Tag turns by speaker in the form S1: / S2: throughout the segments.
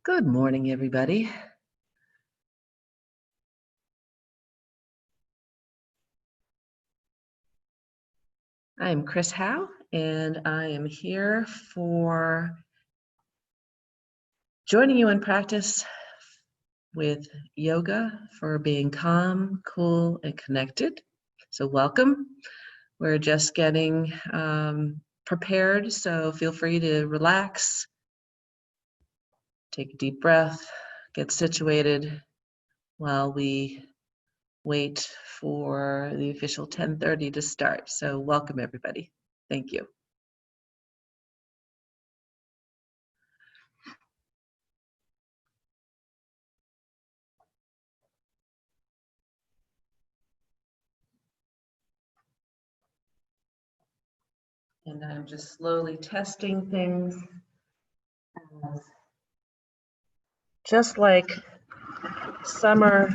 S1: Good morning, everybody. I am Chris Howe, and I am here for joining you in practice with yoga for being calm, cool, and connected. So welcome. We're just getting prepared, so feel free to relax, take a deep breath, get situated while we wait for the official 10:30 to start. So welcome, everybody. Thank you. And I'm just slowly testing things. Just like summer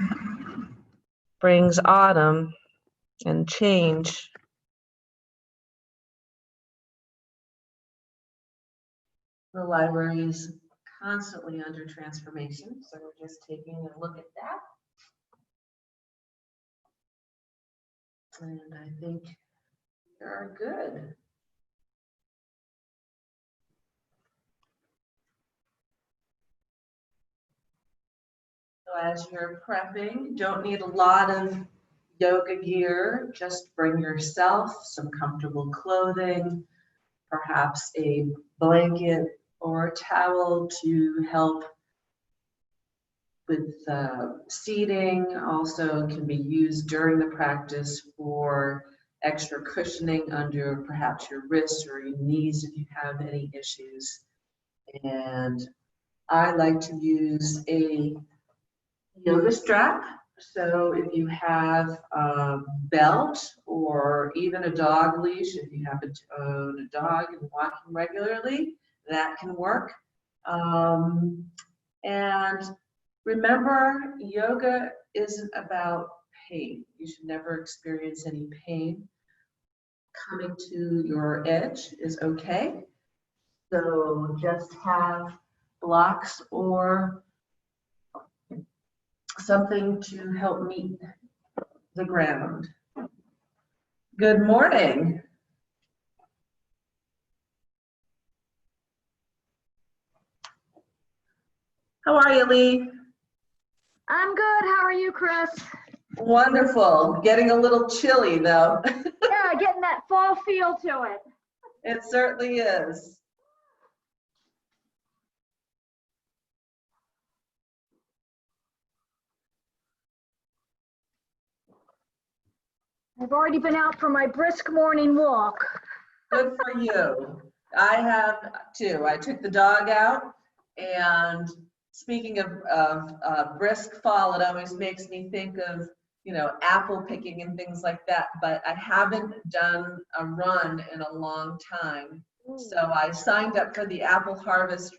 S1: brings autumn and change, the library is constantly under transformation. So we're just taking a look at that. And I think they're good. So as you're prepping, don't need a lot of yoga gear. Just bring yourself some comfortable clothing, perhaps a blanket or a towel to help with seating. Also can be used during the practice for extra cushioning under perhaps your wrists or your knees if you have any issues. And I like to use a yoga strap. So if you have a belt or even a dog leash, if you happen to own a dog and walking regularly, that can work. And remember, yoga isn't about pain. You should never experience any pain. Coming to your edge is okay. So just have blocks or something to help meet the ground. Good morning. How are you, Lee?
S2: I'm good. How are you, Chris?
S1: Wonderful. Getting a little chilly, though.
S2: Yeah, getting that fall feel to it.
S1: It certainly is.
S2: I've already been out for my brisk morning walk.
S1: Good for you. I have too. I took the dog out, and speaking of brisk fall, it always makes me think of, you know, apple picking and things like that, but I haven't done a run in a long time. So I signed up for the Apple Harvest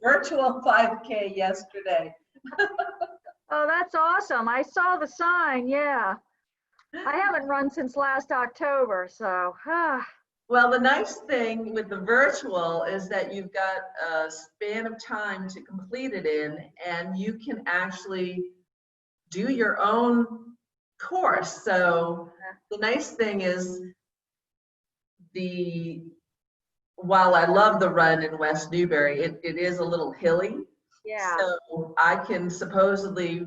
S1: virtual 5K yesterday.
S2: Oh, that's awesome. I saw the sign, yeah. I haven't run since last October, so.
S1: Well, the nice thing with the virtual is that you've got a span of time to complete it in, and you can actually do your own course. So the nice thing is, while I love the run in West Newbury, it is a little hilly.
S2: Yeah.
S1: So I can supposedly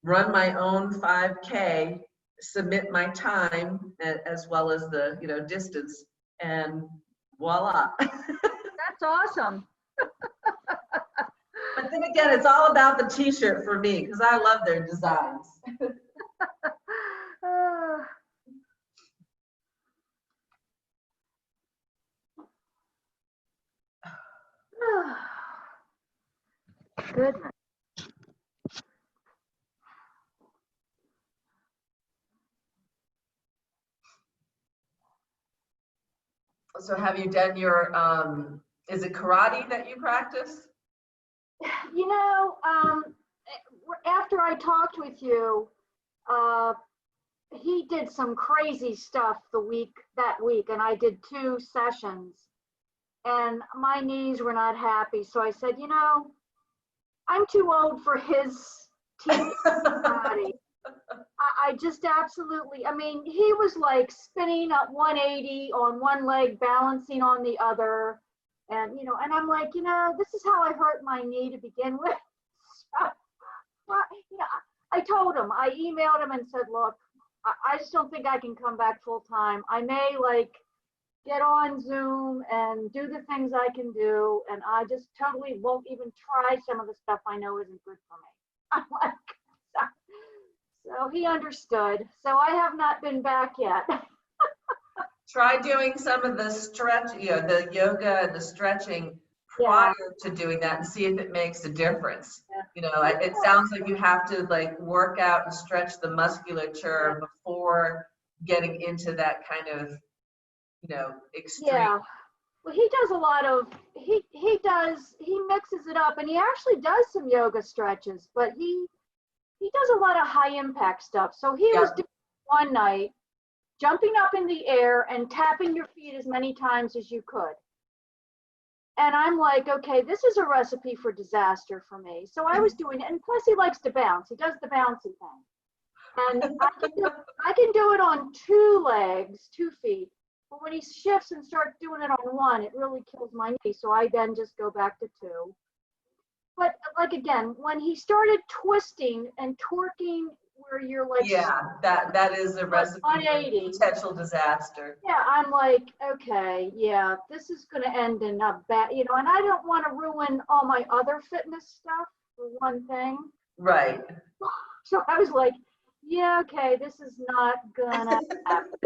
S1: run my own 5K, submit my time as well as the, you know, distance, and voila.
S2: That's awesome.
S1: But then again, it's all about the t-shirt for me because I love their designs.
S2: Goodness.
S1: So have you done your, is it karate that you practice?
S2: You know, after I talked with you, he did some crazy stuff that week, and I did 2 sessions, and my knees were not happy. So I said, you know, I'm too old for his teeth body. I just absolutely, I mean, he was like spinning up 180 on one leg, balancing on the other. And, and I'm like, this is how I hurt my knee to begin with. Well, I told him, I emailed him and said, look, I just don't think I can come back full time. I may like get on Zoom and do the things I can do. And I just totally won't even try some of the stuff I know isn't good for me. I'm like, so he understood. So I have not been back yet.
S1: Try doing some of the the yoga and the stretching prior to doing that and see if it makes a difference. Yeah. It sounds like you have to like work out and stretch the musculature before getting into that kind of, extreme. Yeah.
S2: Well, he does a lot of, he mixes it up, and he actually does some yoga stretches, but he does a lot of high impact stuff. So he was doing one night, jumping up in the air and tapping your feet as many times as you could. And I'm like, okay, this is a recipe for disaster for me. So I was doing it, and plus he likes to bounce. He does the bouncy thing. And I can do it on 2 legs, 2 feet. But when he shifts and starts doing it on 1, it really kills my knee. So I then just go back to 2. But like again, when he started twisting and twerking where you're like,
S1: that is a recipe for potential disaster.
S2: Yeah, I'm like, okay, this is going to end in a bad, and I don't want to ruin all my other fitness stuff for one thing.
S1: Right.
S2: So I was like, yeah, okay, this is not gonna happen.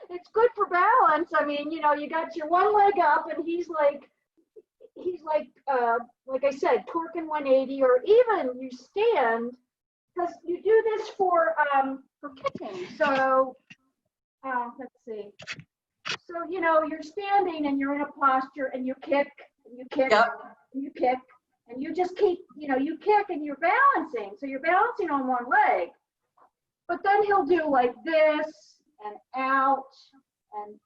S2: It's good for balance. I mean, you got your one leg up, and he's like I said, twerking 180, or even you stand, because you do this for kicking. So let's see. So you're standing and you're in a posture, and you kick, and you kick, and you kick, and you just keep, you kick and you're balancing. So you're balancing on one leg, but then he'll do like this and out and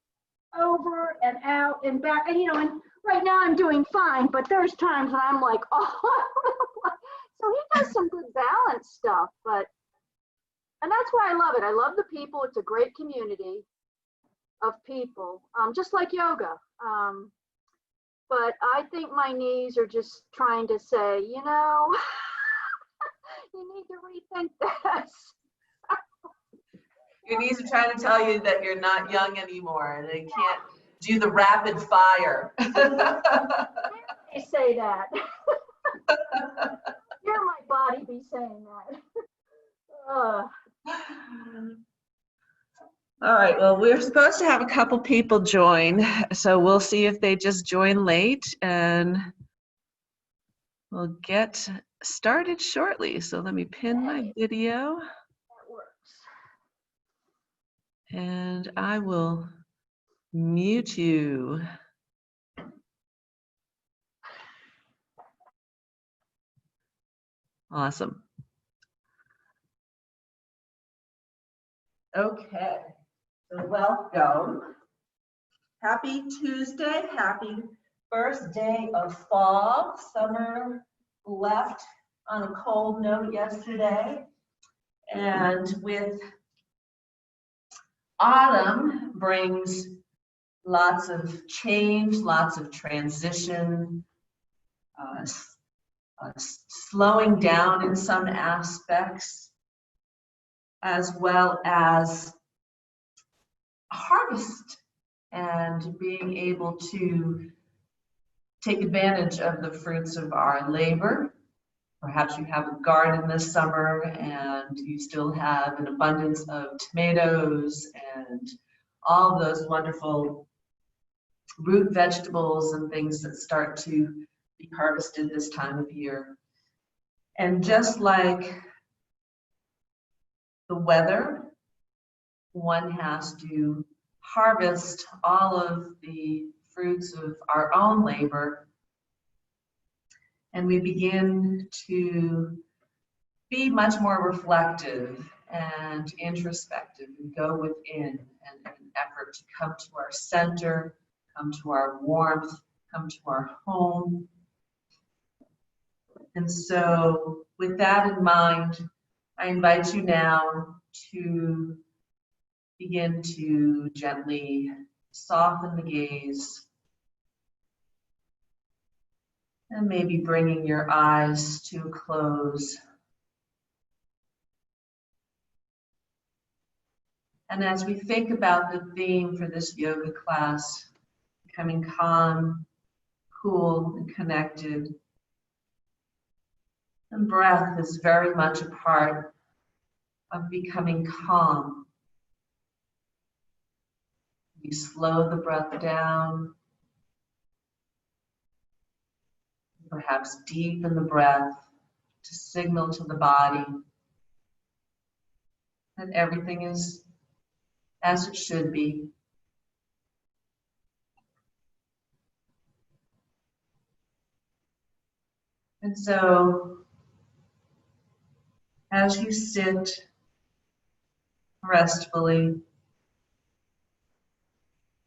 S2: over and out and back, and and right now I'm doing fine, but there's times when I'm like, oh. So he does some good balance stuff, and that's why I love it. I love the people. It's a great community of people, just like yoga. But I think my knees are just trying to say, you need to rethink this.
S1: Your knees are trying to tell you that you're not young anymore. They can't do the rapid fire.
S2: They say that. Hear my body be saying that.
S1: All right, well, we're supposed to have a couple people join, so we'll see if they just join late, and we'll get started shortly. So let me pin my video.
S2: That works.
S1: And I will mute you. Awesome. Okay, so welcome. Happy Tuesday, happy first day of fall. Summer left on a cold note yesterday, and with autumn brings lots of change, lots of transition, slowing down in some aspects, as well as harvest and being able to take advantage of the fruits of our labor. Perhaps you have a garden this summer and you still have an abundance of tomatoes and all those wonderful root vegetables and things that start to be harvested this time of year. And just like the weather, one has to harvest all of the fruits of our own labor, and we begin to be much more reflective and introspective and go within in an effort to come to our center, come to our warmth, come to our home. And so with that in mind, I invite you now to begin to gently soften the gaze and maybe bringing your eyes to a close. And as we think about the theme for this yoga class, becoming calm, cool, and connected, and breath is very much a part of becoming calm. We slow the breath down, perhaps deepen the breath to signal to the body that everything is as it should be. And so, as you sit restfully,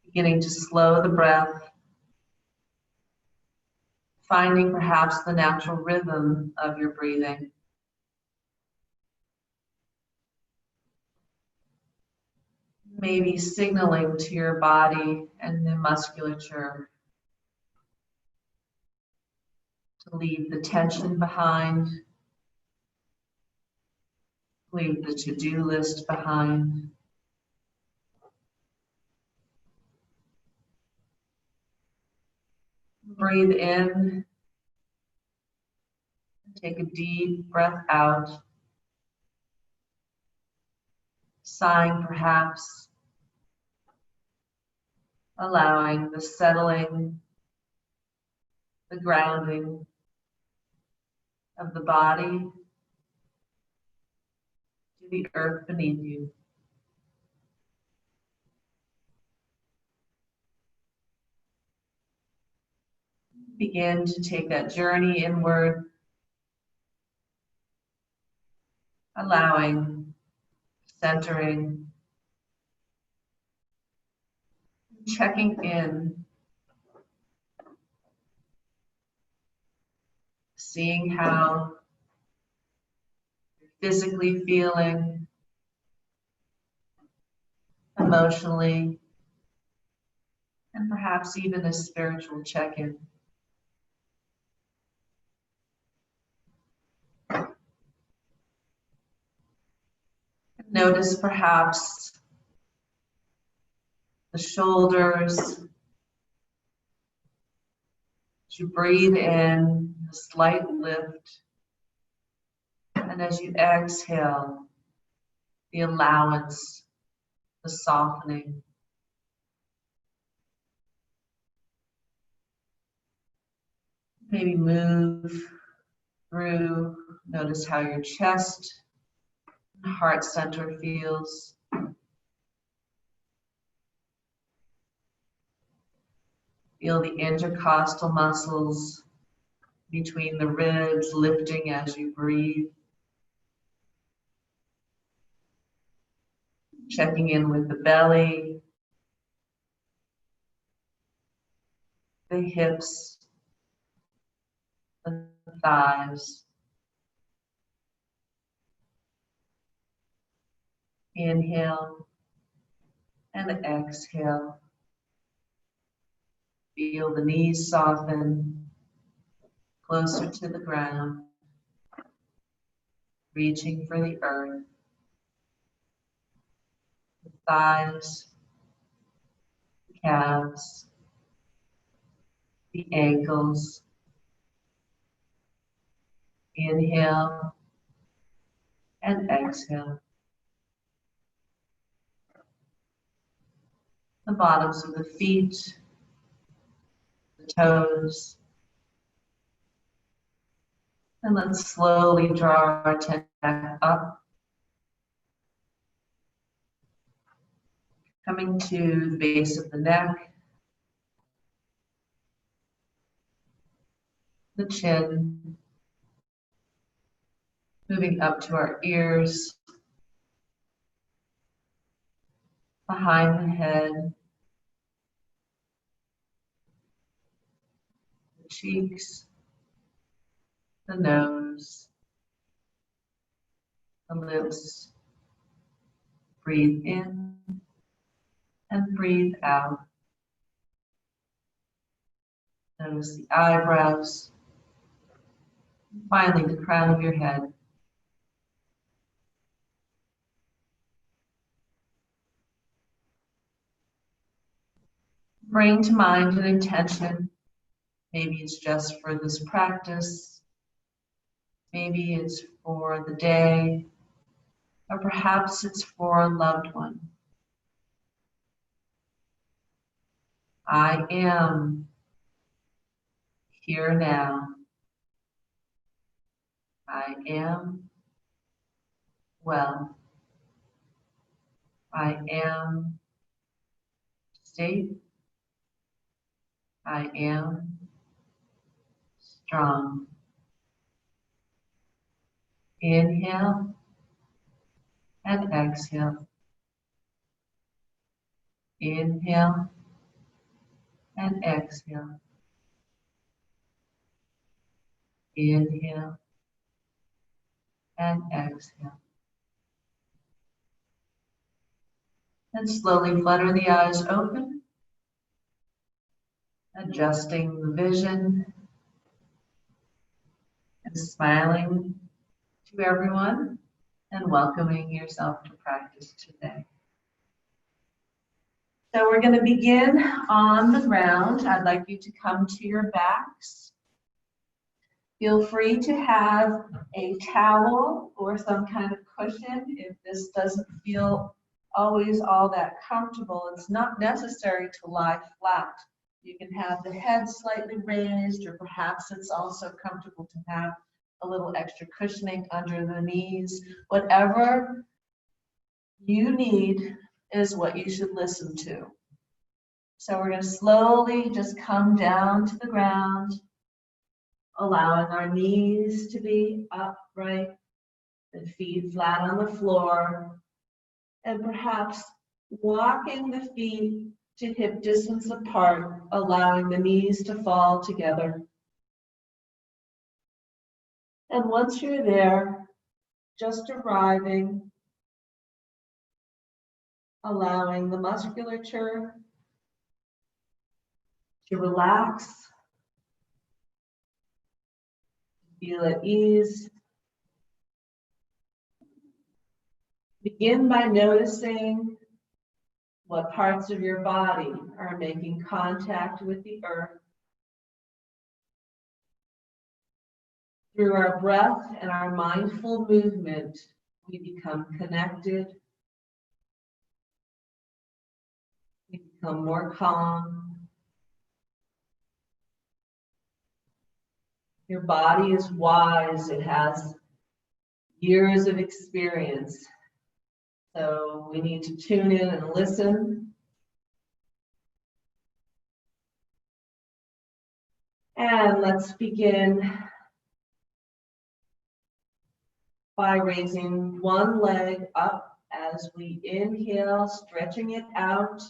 S1: beginning to slow the breath, finding perhaps the natural rhythm of your breathing. Maybe signaling to your body and the musculature to leave the tension behind, leave the to-do list behind. Breathe in, take a deep breath out, sighing perhaps, allowing the settling, the grounding of the body to the earth beneath you. Begin to take that journey inward, allowing, centering, checking in, seeing how you're physically feeling, emotionally, and perhaps even a spiritual check-in. Notice perhaps the shoulders. As you breathe in, a slight lift. And as you exhale, the allowance, the softening. Maybe move through, notice how your chest and heart center feels. Feel the intercostal muscles between the ribs lifting as you breathe. Checking in with the belly, the hips, the thighs. Inhale and exhale. Feel the knees soften, closer to the ground, reaching for the earth. The thighs, the calves, the ankles. Inhale and exhale. The bottoms of the feet, the toes. And let's slowly draw our attention back up. Coming to the base of the neck, the chin, moving up to our ears, behind the head, cheeks, the nose, the lips. Breathe in and breathe out. Notice the eyebrows. Finally, the crown of your head. Bring to mind an intention. Maybe it's just for this practice. Maybe it's for the day, or perhaps it's for a loved one. I am here now. I am well. I am safe. I am strong. Inhale and exhale. Inhale and exhale. Inhale and exhale. And slowly flutter the eyes open, adjusting the vision and smiling to everyone and welcoming yourself to practice today. So we're going to begin on the ground. I'd like you to come to your backs. Feel free to have a towel or some kind of cushion if this doesn't feel always all that comfortable. It's not necessary to lie flat. You can have the head slightly raised, or perhaps it's also comfortable to have a little extra cushioning under the knees. Whatever you need is what you should listen to. So we're going to slowly just come down to the ground, allowing our knees to be upright and feet flat on the floor, and perhaps walking the feet to hip distance apart, allowing the knees to fall together. And once you're there, just arriving, allowing the musculature to relax, feel at ease. Begin by noticing what parts of your body are making contact with the earth. Through our breath and our mindful movement, we become connected. We become more calm. Your body is wise. It has years of experience. So we need to tune in and listen. And let's begin by raising one leg up as we inhale, stretching it out.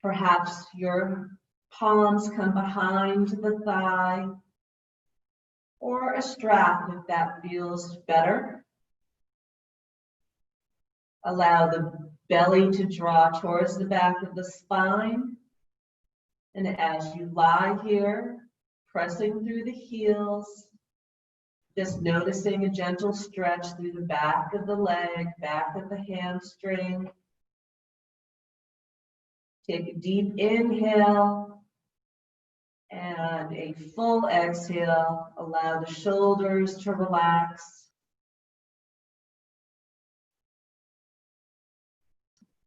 S1: Perhaps your palms come behind the thigh, or a strap if that feels better. Allow the belly to draw towards the back of the spine. And as you lie here, pressing through the heels, just noticing a gentle stretch through the back of the leg, back of the hamstring. Take a deep inhale and a full exhale. Allow the shoulders to relax.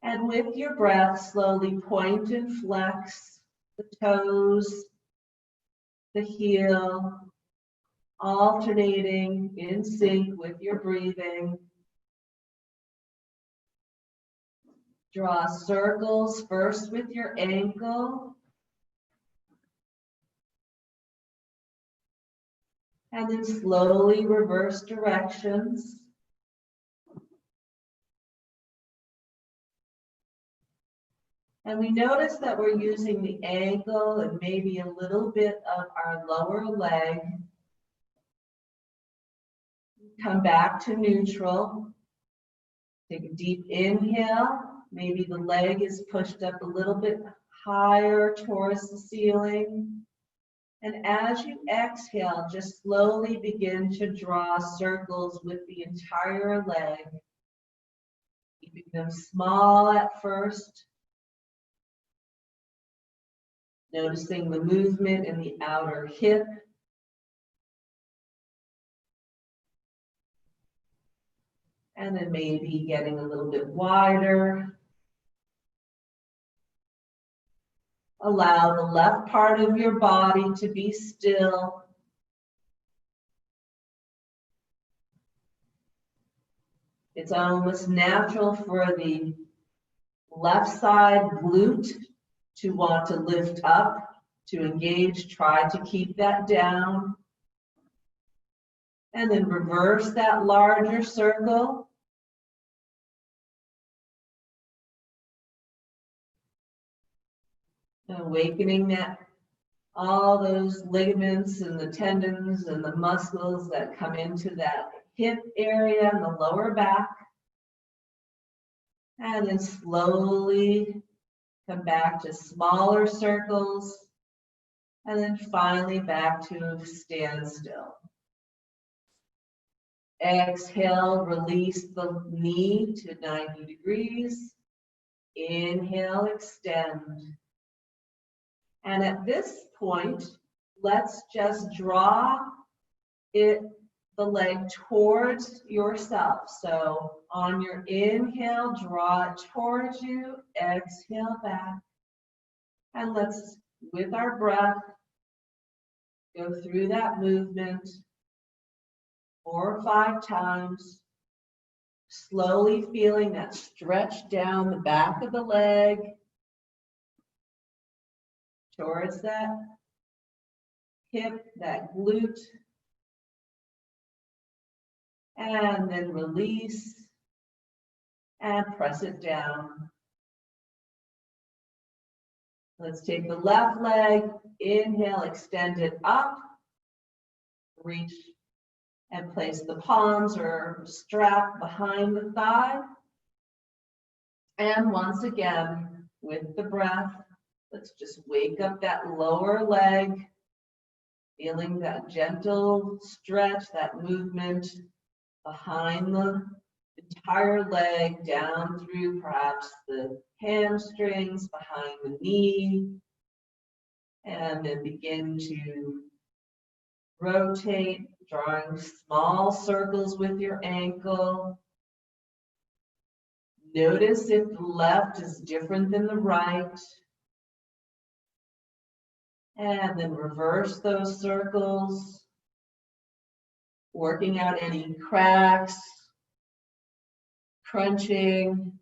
S1: And with your breath, slowly point and flex the toes, the heel, alternating in sync with your breathing. Draw circles first with your ankle, and then slowly reverse directions. And we notice that we're using the ankle and maybe a little bit of our lower leg. Come back to neutral. Take a deep inhale. Maybe the leg is pushed up a little bit higher towards the ceiling. And as you exhale, just slowly begin to draw circles with the entire leg, keeping them small at first. Noticing the movement in the outer hip. And then maybe getting a little bit wider. Allow the left part of your body to be still. It's almost natural for the left side glute to want to lift up, to engage. Try to keep that down. And then reverse that larger circle. Awakening that all those ligaments and the tendons and the muscles that come into that hip area and the lower back. And then slowly come back to smaller circles. And then finally back to standstill. Exhale, release the knee to 90 degrees. Inhale, extend. And at this point, let's just draw the leg towards yourself. So on your inhale, draw it towards you, exhale back. And let's, with our breath, go through that movement 4 or 5 times, slowly feeling that stretch down the back of the leg, towards that hip, that glute, and then release and press it down. Let's take the left leg, inhale, extend it up, reach and place the palms or strap behind the thigh. And once again, with the breath, let's just wake up that lower leg, feeling that gentle stretch, that movement behind the entire leg, down through perhaps the hamstrings, behind the knee, and then begin to rotate, drawing small circles with your ankle. Notice if the left is different than the right. And then reverse those circles, working out any cracks, crunching,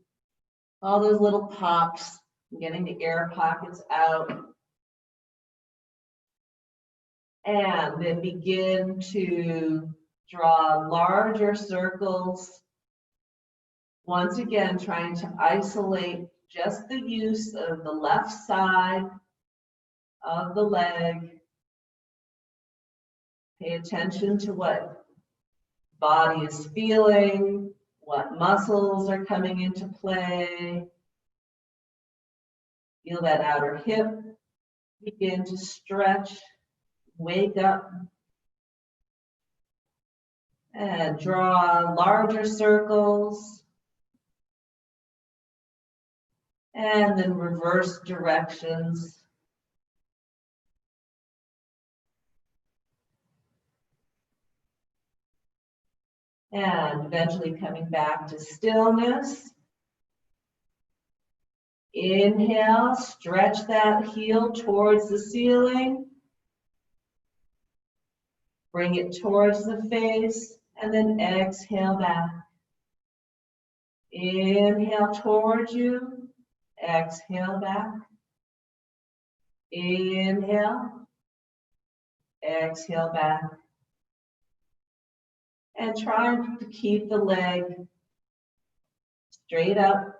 S1: all those little pops, getting the air pockets out. And then begin to draw larger circles. Once again, trying to isolate just the use of the left side of the leg. Pay attention to what body is feeling, what muscles are coming into play. Feel that outer hip begin to stretch, wake up, and draw larger circles. And then reverse directions. And eventually coming back to stillness. Inhale, stretch that heel towards the ceiling. Bring it towards the face, and then exhale back. Inhale towards you, exhale back. Inhale, exhale back. And try to keep the leg straight up,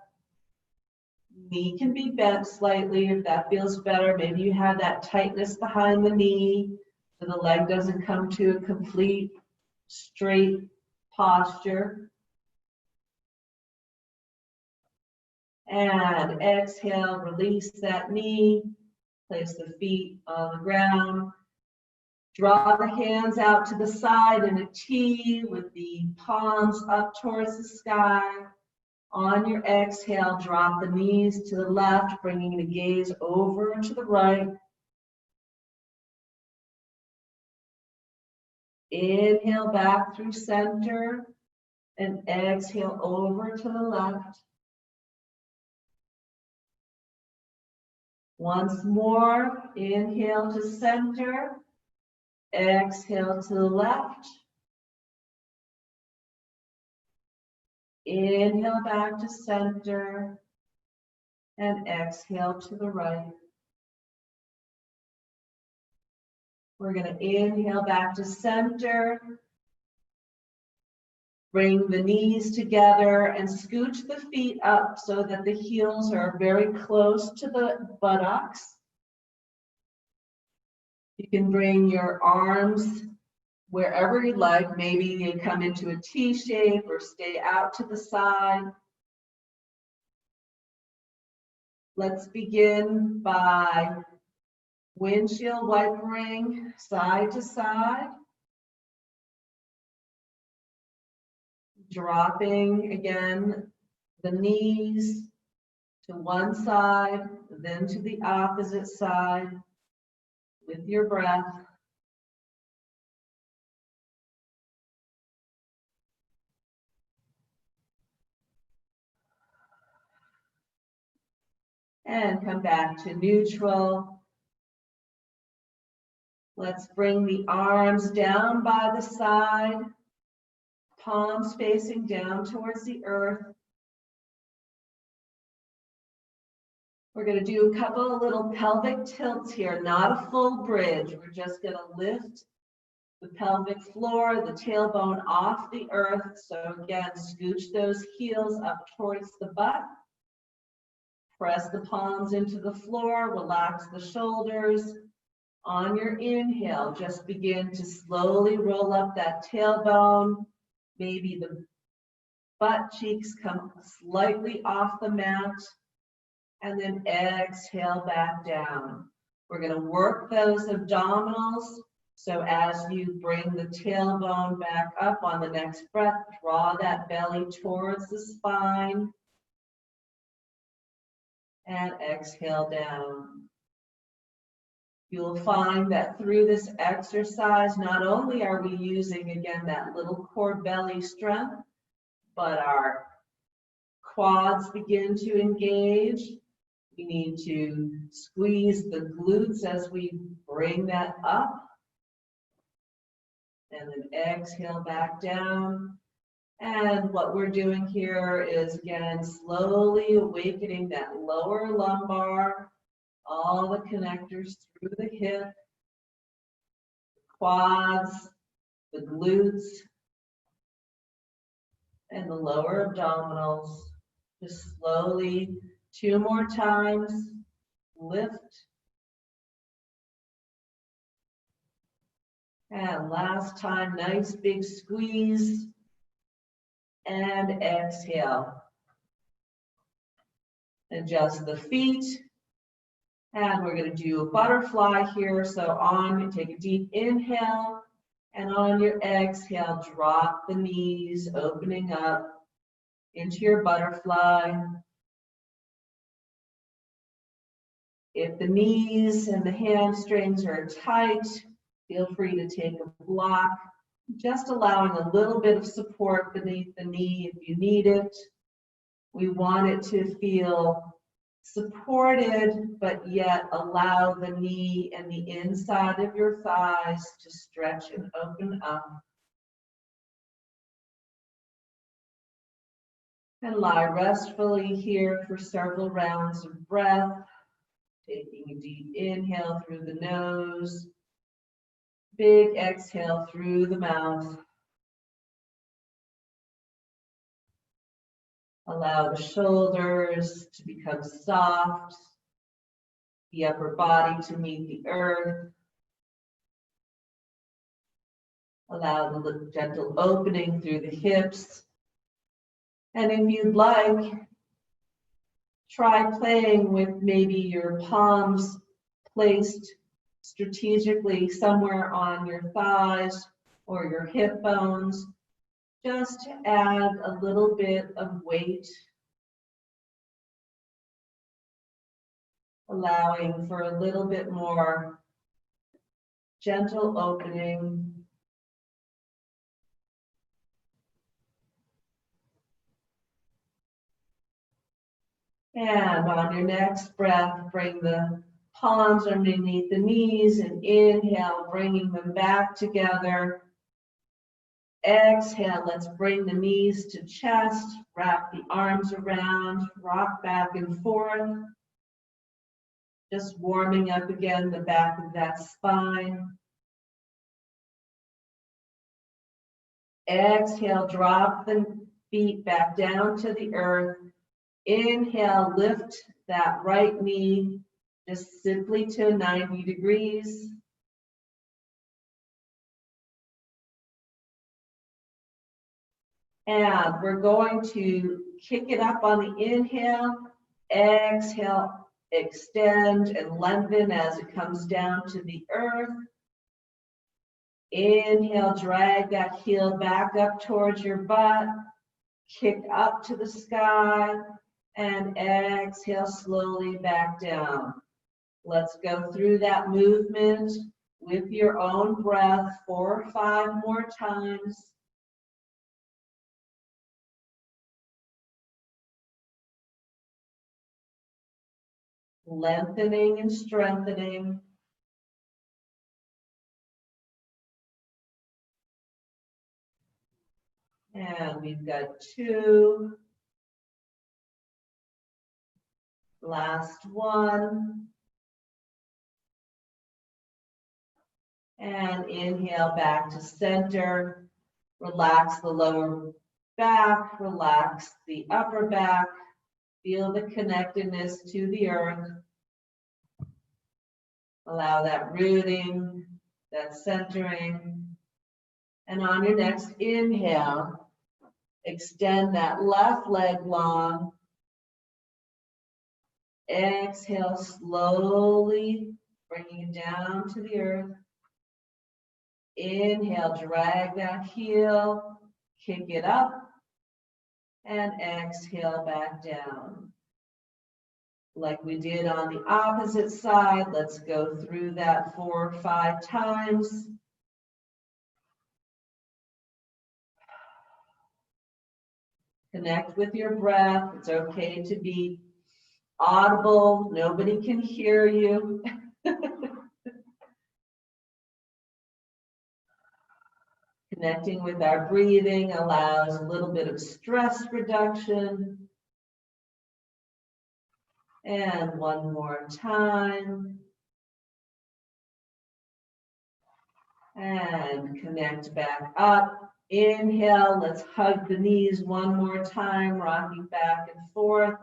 S1: Knee can be bent slightly if that feels better. Maybe you have that tightness behind the knee, so the leg doesn't come to a complete straight posture. And exhale, release that knee, place the feet on the ground. Draw the hands out to the side in a T with the palms up towards the sky. On your exhale, drop the knees to the left, bringing the gaze over to the right. Inhale back through center and exhale over to the left. Once more, inhale to center, exhale to the left. Inhale back to center and exhale to the right. We're going to inhale back to center. Bring the knees together and scooch the feet up so that the heels are very close to the buttocks. You can bring your arms wherever you like. Maybe you come into a T shape or stay out to the side. Let's begin by windshield wipering side to side. Dropping again the knees to one side, then to the opposite side with your breath. And come back to neutral. Let's bring the arms down by the side, palms facing down towards the earth. We're going to do a couple of little pelvic tilts here, not a full bridge. We're just going to lift the pelvic floor, the tailbone off the earth. So again, scooch those heels up towards the butt. Press the palms into the floor, relax the shoulders. On your inhale, just begin to slowly roll up that tailbone. Maybe the butt cheeks come slightly off the mat. And then exhale back down. We're going to work those abdominals. So as you bring the tailbone back up on the next breath, draw that belly towards the spine. And exhale down. You'll find that through this exercise, not only are we using, again, that little core belly strength, but our quads begin to engage. We need to squeeze the glutes as we bring that up. And then exhale back down. And what we're doing here is, again, slowly awakening that lower lumbar, all the connectors through the hip, quads, the glutes, and the lower abdominals. Just slowly, 2 more times, lift. And last time, nice big squeeze. And exhale. Adjust the feet. And we're going to do a butterfly here. So on, take a deep inhale. And on your exhale, drop the knees, opening up into your butterfly. If the knees and the hamstrings are tight, feel free to take a block, just allowing a little bit of support beneath the knee if you need it. We want it to feel supported, but yet allow the knee and the inside of your thighs to stretch and open up. And lie restfully here for several rounds of breath. Taking a deep inhale through the nose, big exhale through the mouth. Allow the shoulders to become soft, the upper body to meet the earth. Allow the gentle opening through the hips. And if you'd like, try playing with maybe your palms placed strategically somewhere on your thighs or your hip bones, just to add a little bit of weight, allowing for a little bit more gentle opening. And on your next breath, bring the palms underneath the knees and inhale, bringing them back together. Exhale, let's bring the knees to chest, wrap the arms around, rock back and forth. Just warming up again the back of that spine. Exhale, drop the feet back down to the earth. Inhale, lift that right knee just simply to 90 degrees. And we're going to kick it up on the inhale. Exhale, extend and lengthen as it comes down to the earth. Inhale, drag that heel back up towards your butt. Kick up to the sky. And exhale slowly back down. Let's go through that movement with your own breath 4 or 5 more times. Lengthening and strengthening. And we've got 2. Last one. And inhale back to center. Relax the lower back, relax the upper back. Feel the connectedness to the earth. Allow that rooting, that centering. And on your next inhale, extend that left leg long. Exhale slowly, bringing it down to the earth. Inhale, drag that heel, kick it up, and exhale back down. Like we did on the opposite side, let's go through that 4 or 5 times. Connect with your breath. It's okay to be audible. Nobody can hear you. Connecting with our breathing allows a little bit of stress reduction. And one more time. And connect back up. Inhale, let's hug the knees one more time, rocking back and forth.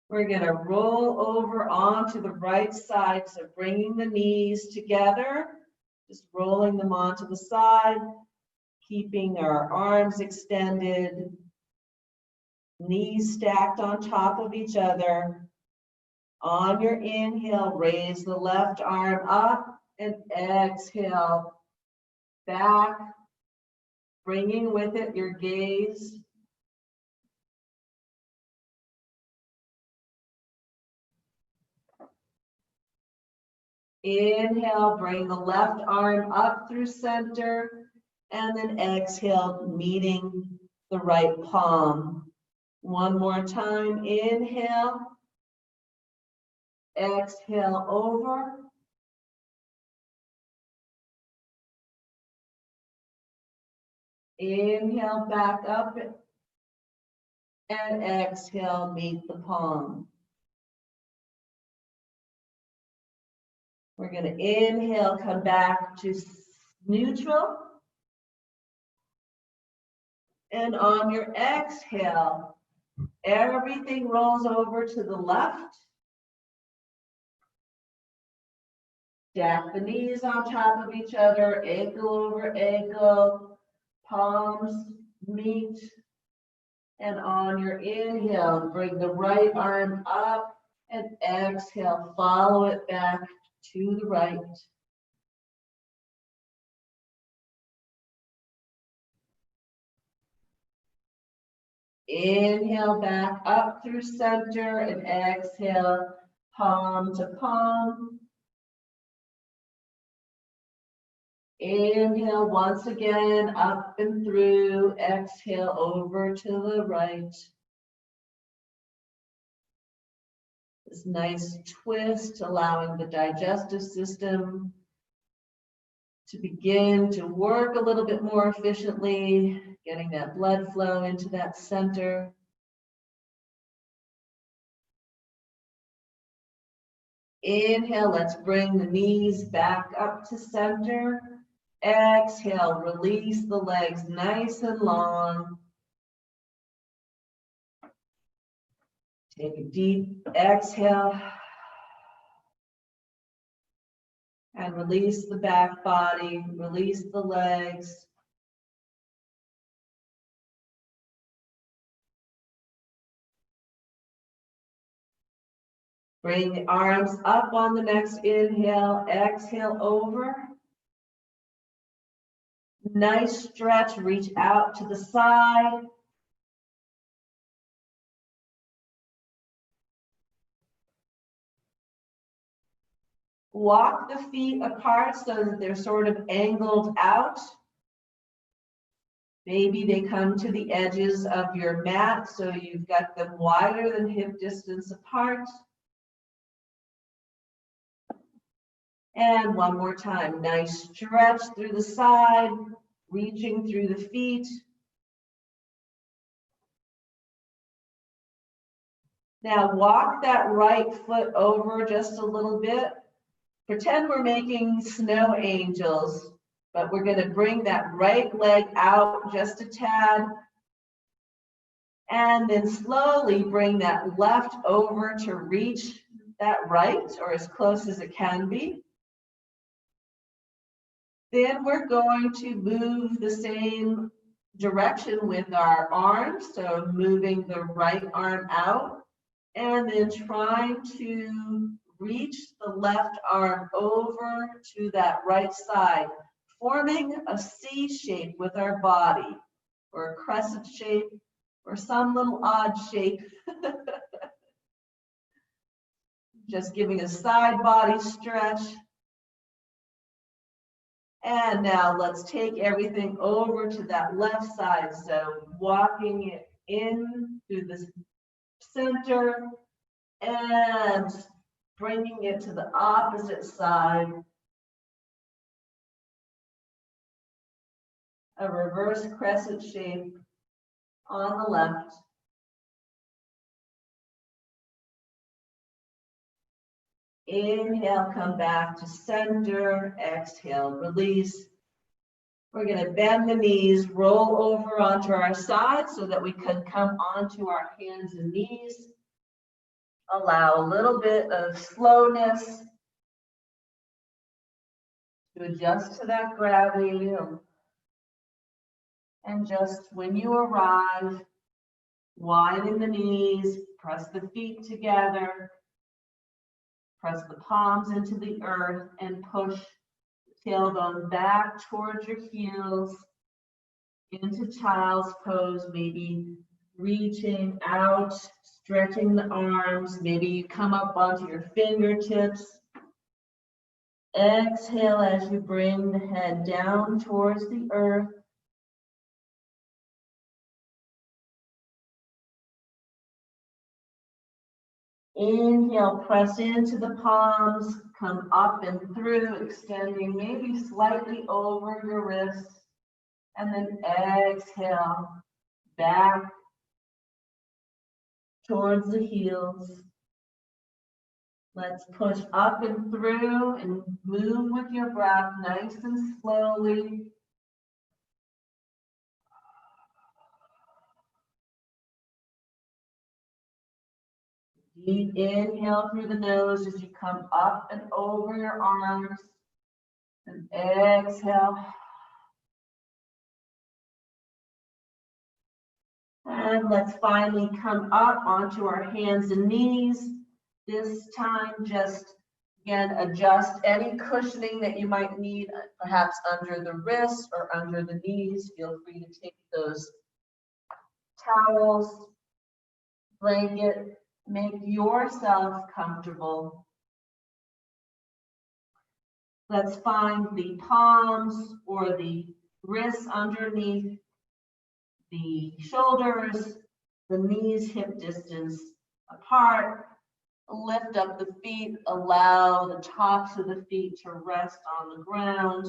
S1: We're going to roll over onto the right side, so bringing the knees together, just rolling them onto the side, keeping our arms extended, knees stacked on top of each other. On your inhale, raise the left arm up and exhale back, bringing with it your gaze. Inhale, bring the left arm up through center, and then exhale, meeting the right palm. One more time, inhale, exhale over, inhale back up, and exhale, meet the palm. We're going to inhale, come back to
S3: neutral. And on your exhale, everything rolls over to the left. Stack the knees on top of each other, ankle over ankle, palms meet. And on your inhale, bring the right arm up, and exhale, follow it back to the right. Inhale back up through center and exhale, palm to palm. Inhale once again, up and through. Exhale over to the right. This nice twist, allowing the digestive system to begin to work a little bit more efficiently, getting that blood flow into that center. Inhale, let's bring the knees back up to center. Exhale, release the legs nice and long. Take a deep exhale. And release the back body, release the legs. Bring the arms up on the next inhale, exhale over. Nice stretch, reach out to the side. Walk the feet apart so that they're sort of angled out. Maybe they come to the edges of your mat, so you've got them wider than hip distance apart. And one more time, nice stretch through the side, reaching through the feet. Now walk that right foot over just a little bit. Pretend we're making snow angels, but we're going to bring that right leg out just a tad. And then slowly bring that left over to reach that right, or as close as it can be. Then we're going to move the same direction with our arms, so moving the right arm out, and then trying to reach the left arm over to that right side, forming a C shape with our body, or a crescent shape, or some little odd shape. Just giving a side body stretch. And now let's take everything over to that left side. So walking it in through the center and bringing it to the opposite side. A reverse crescent shape on the left. Inhale, come back to center. Exhale, release. We're going to bend the knees, roll over onto our side so that we can come onto our hands and knees. Allow a little bit of slowness to adjust to that gravity. And just when you arrive, widen the knees, press the feet together, press the palms into the earth, and push the tailbone back towards your heels into child's pose, maybe reaching out, stretching the arms. Maybe you come up onto your fingertips. Exhale as you bring the head down towards the earth. Inhale, press into the palms, come up and through, extending maybe slightly over your wrists. And then exhale, back towards the heels. Let's push up and through and move with your breath nice and slowly. Deep inhale through the nose as you come up and over your arms. And exhale. And let's finally come up onto our hands and knees. This time, just again, adjust any cushioning that you might need, perhaps under the wrists or under the knees. Feel free to take those towels, blanket, make yourself comfortable. Let's find the palms or the wrists underneath the shoulders, the knees hip distance apart. Lift up the feet, allow the tops of the feet to rest on the ground.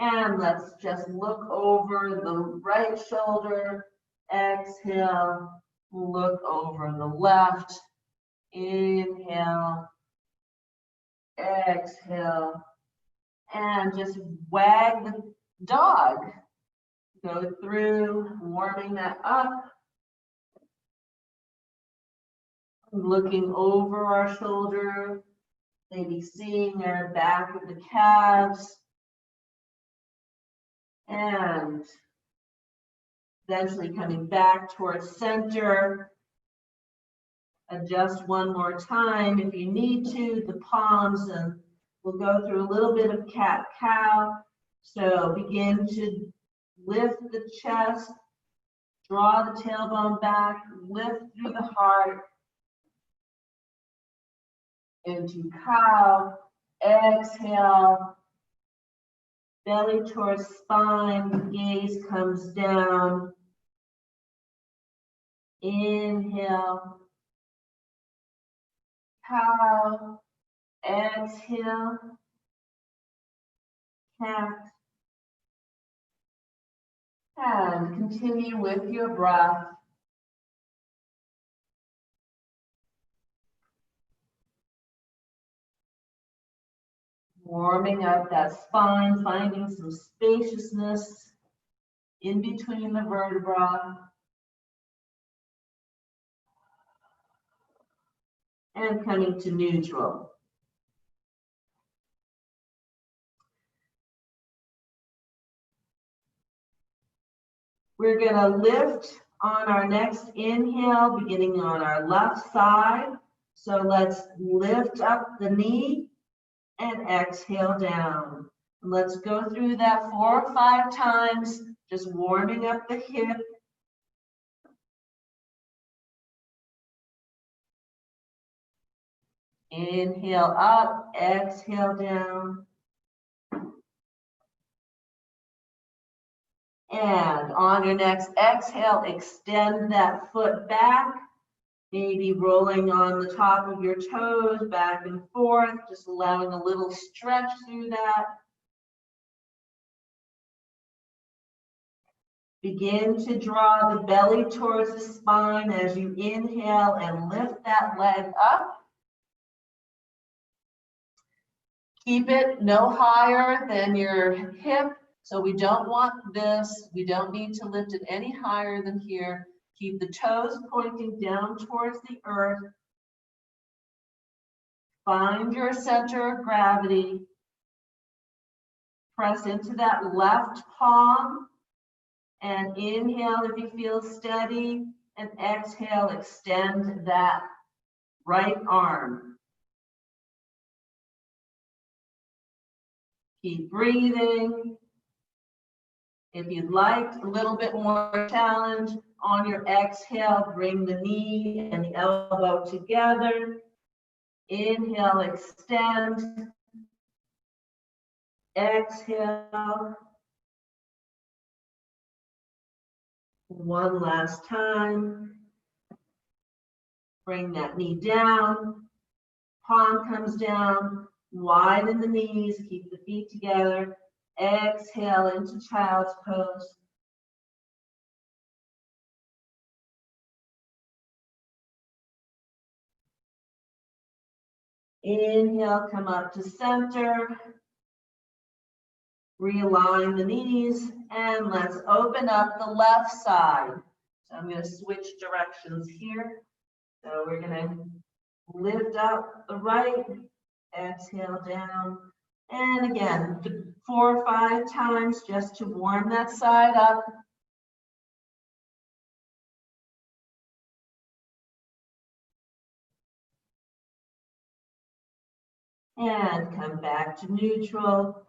S3: And let's just look over the right shoulder. Exhale, look over the left. Inhale, exhale, and just wag the dog. Go through, warming that up. Looking over our shoulder, maybe seeing our back of the calves. And eventually coming back towards center. Adjust one more time if you need to, the palms, and we'll go through a little bit of cat-cow. So begin to lift the chest, draw the tailbone back, lift through the heart. Into cow, exhale, belly towards spine, gaze comes down. Inhale, cow, exhale, cat, and continue with your breath. Warming up that spine, finding some spaciousness in between the vertebrae. And coming to neutral. We're going to lift on our next inhale, beginning on our left side. So let's lift up the knee and exhale down. And let's go through that 4 or 5 times, just warming up the hip. Inhale up, exhale down. And on your next exhale, extend that foot back, maybe rolling on the top of your toes back and forth, just allowing a little stretch through that. Begin to draw the belly towards the spine as you inhale and lift that leg up. Keep it no higher than your hip. So we don't want this. We don't need to lift it any higher than here. Keep the toes pointing down towards the earth. Find your center of gravity. Press into that left palm. And inhale if you feel steady. And exhale, extend that right arm. Keep breathing. If you'd like a little bit more challenge, on your exhale, bring the knee and the elbow together. Inhale, extend. Exhale. One last time. Bring that knee down. Palm comes down. Widen the knees. Keep the feet together. Exhale into child's pose. Inhale, come up to center. Realign the knees, and let's open up the left side. So I'm going to switch directions here. So we're going to lift up the right, exhale down, and again, 4 or 5 times just to warm that side up. And come back to neutral.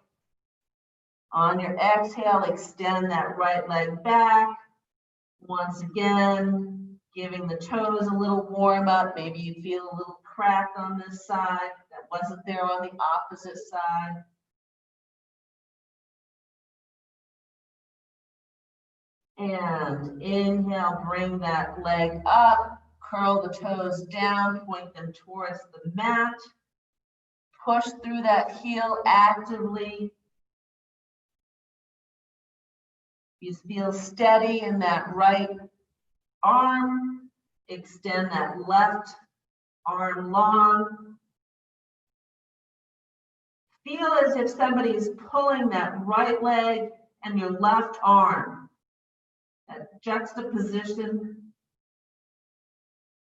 S3: On your exhale, extend that right leg back. Once again, giving the toes a little warm up. Maybe you feel a little crack on this side that wasn't there on the opposite side. And inhale, bring that leg up, curl the toes down, point them towards the mat. Push through that heel actively. You feel steady in that right arm. Extend that left arm long. Feel as if somebody is pulling that right leg and your left arm. That juxtaposition.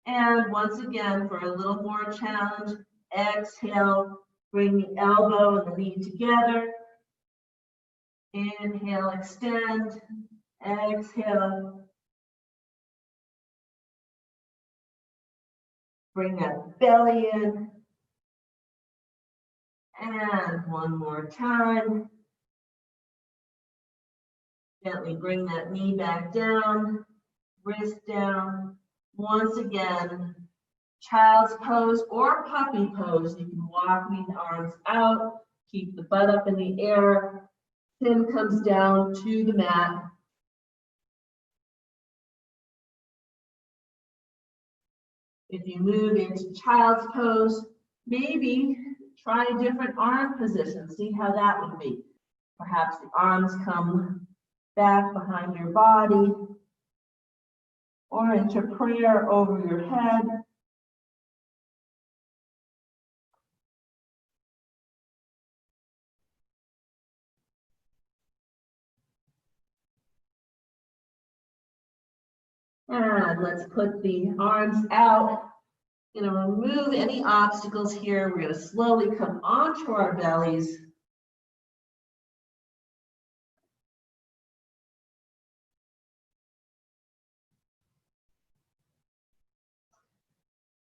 S3: And once again, for a little more challenge, exhale, bring the elbow and the knee together. Inhale, extend, exhale. Bring that belly in. And one more time. Gently bring that knee back down, wrist down. Once again, child's pose or puppy pose. You can walk the arms out, keep the butt up in the air. Chin comes down to the mat. If you move into child's pose, maybe try a different arm position. See how that would be. Perhaps the arms come back behind your body or into prayer over your head. And let's put the arms out. Going to remove any obstacles here. We're going to slowly come onto our bellies.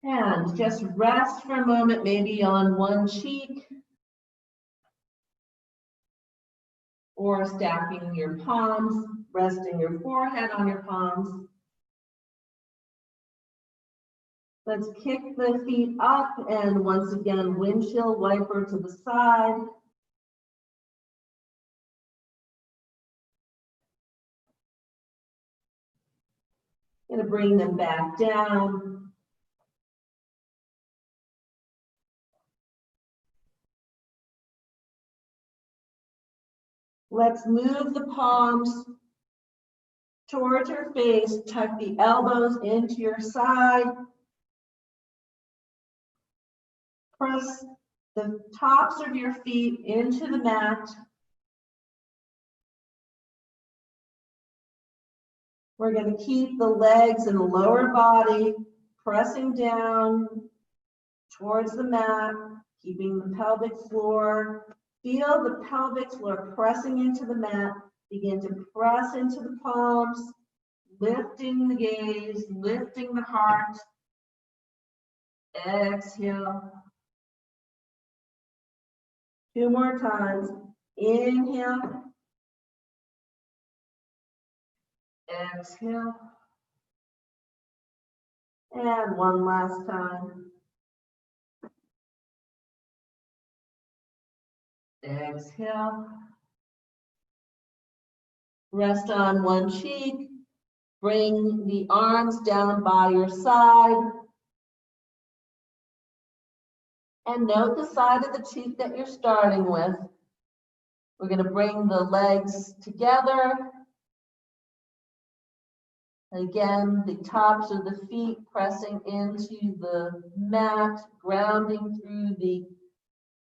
S3: And just rest for a moment, maybe on one cheek. Or stacking your palms, resting your forehead on your palms. Let's kick the feet up and once again, windshield wiper to the side. Gonna bring them back down. Let's move the palms towards your face, tuck the elbows into your side. Press the tops of your feet into the mat. We're going to keep the legs and the lower body pressing down towards the mat, keeping the pelvic floor. Feel the pelvic floor pressing into the mat. Begin to press into the palms, lifting the gaze, lifting the heart. Exhale. 2 more times. Inhale. Exhale. And one last time. Exhale. Rest on one cheek. Bring the arms down by your side. And note the side of the cheek that you're starting with. We're going to bring the legs together. Again, the tops of the feet pressing into the mat, grounding through the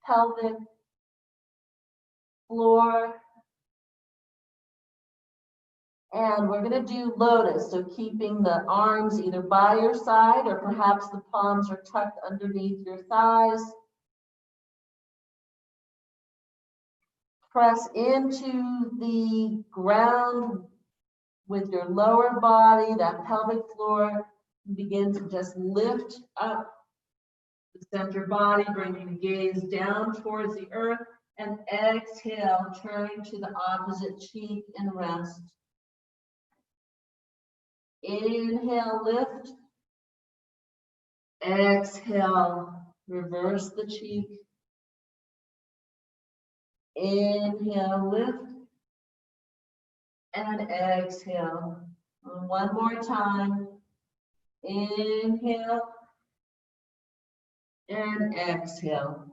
S3: pelvic floor. And we're going to do lotus, so keeping the arms either by your side or perhaps the palms are tucked underneath your thighs. Press into the ground with your lower body, that pelvic floor. Begin to just lift up the center body, bringing the gaze down towards the earth, and exhale, turning to the opposite cheek and rest. Inhale, lift. Exhale, reverse the cheek. Inhale, lift. And exhale. One more time. Inhale. And exhale.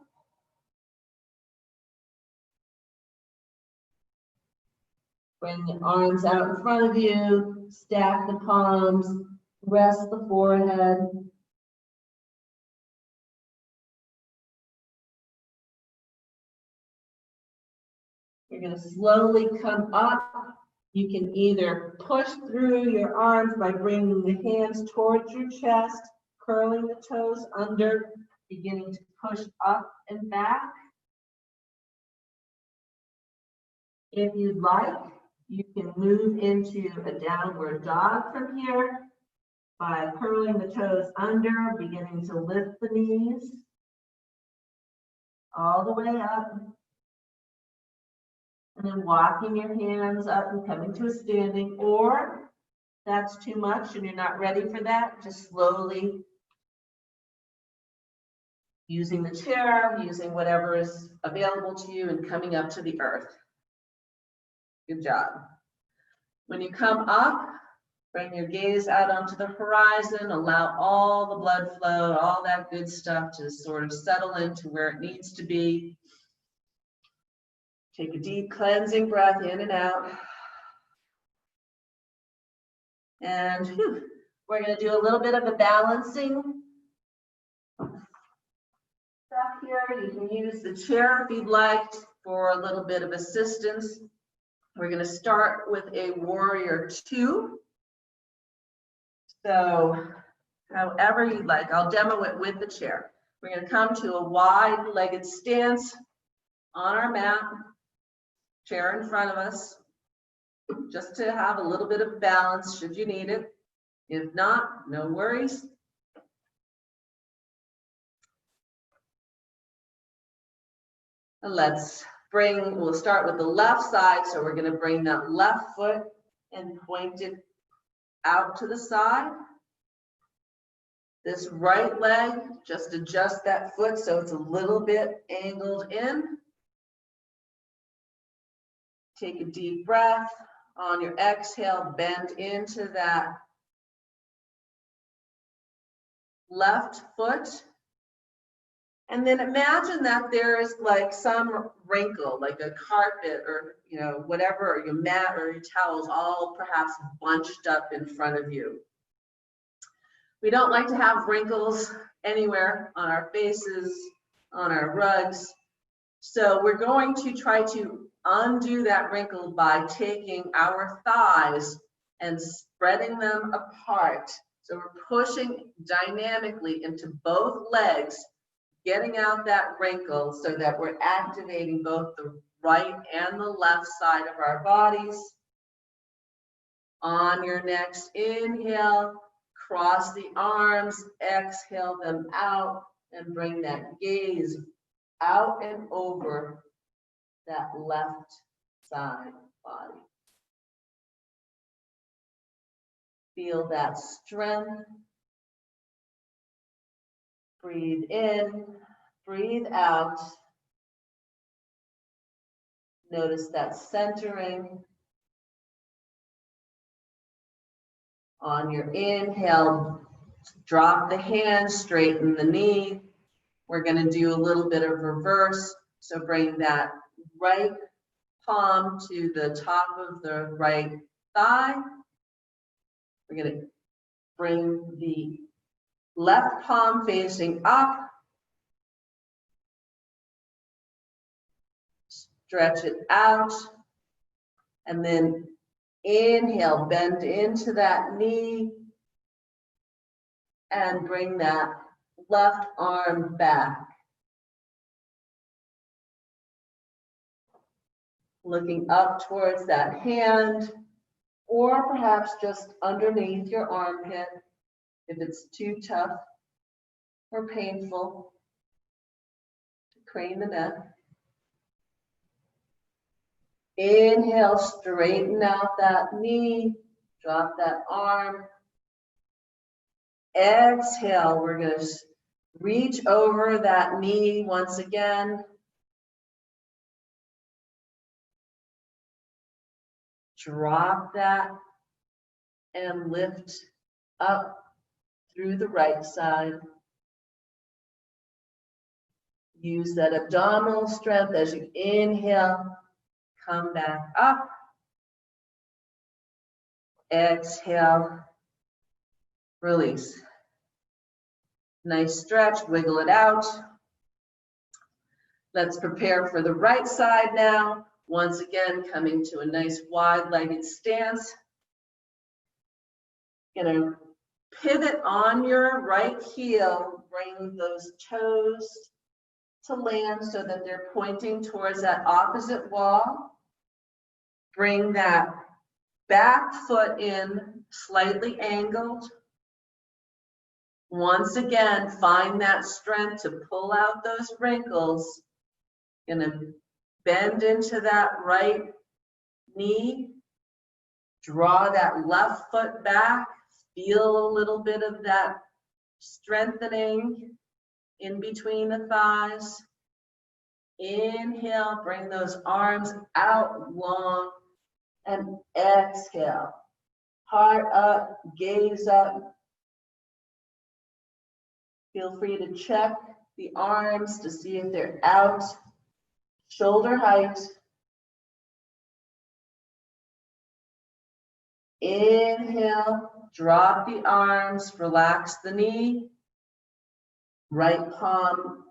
S3: Bring the arms out in front of you. Stack the palms. Rest the forehead. You're going to slowly come up. You can either push through your arms by bringing the hands towards your chest, curling the toes under, beginning to push up and back. If you'd like, you can move into a downward dog from here by curling the toes under, beginning to lift the knees all the way up. And then walking your hands up and coming to a standing, or that's too much and you're not ready for that, just slowly using the chair, using whatever is available to you and coming up to the earth. Good job. When you come up, bring your gaze out onto the horizon, allow all the blood flow, all that good stuff to sort of settle into where it needs to be. Take a deep cleansing breath in and out. And we're going to do a little bit of a balancing stuff here. You can use the chair if you'd like for a little bit of assistance. We're going to start with a warrior 2. So however you'd like, I'll demo it with the chair. We're going to come to a wide-legged stance on our mat. Chair in front of us, just to have a little bit of balance should you need it. If not, no worries. And we'll start with the left side. So we're going to bring that left foot and point it out to the side. This right leg, just adjust that foot so it's a little bit angled in. Take a deep breath. On your exhale, bend into that left foot. And then imagine that there is like some wrinkle, like a carpet or, whatever, or your mat or your towels all perhaps bunched up in front of you. We don't like to have wrinkles anywhere on our faces, on our rugs. So we're going to try to undo that wrinkle by taking our thighs and spreading them apart. So we're pushing dynamically into both legs, getting out that wrinkle so that we're activating both the right and the left side of our bodies. On your next inhale, cross the arms, exhale them out, and bring that gaze out and over that left side body. Feel that strength. Breathe in, breathe out. Notice that centering. On your inhale, drop the hands, straighten the knee. We're going to do a little bit of reverse. So bring that right palm to the top of the right thigh.
S1: We're going to bring the left palm facing up. Stretch it out. And then inhale, bend into that knee. And bring that left arm back. Looking up towards that hand, or perhaps just underneath your armpit if it's too tough or painful. Crane the neck. Inhale, straighten out that knee, drop that arm. Exhale, we're going to reach over that knee once again. Drop that and lift up through the right side. Use that abdominal strength as you inhale, come back up. Exhale, release. Nice stretch, wiggle it out. Let's prepare for the right side now. Once again, coming to a nice wide-legged stance. Gonna pivot on your right heel, bring those toes to land so that they're pointing towards that opposite wall. Bring that back foot in, slightly angled. Once again, find that strength to pull out those wrinkles. Gonna bend into that right knee. Draw that left foot back. Feel a little bit of that strengthening in between the thighs. Inhale, bring those arms out long. And exhale. Heart up, gaze up. Feel free to check the arms to see if they're out. Shoulder height. Inhale, drop the arms, relax the knee. Right palm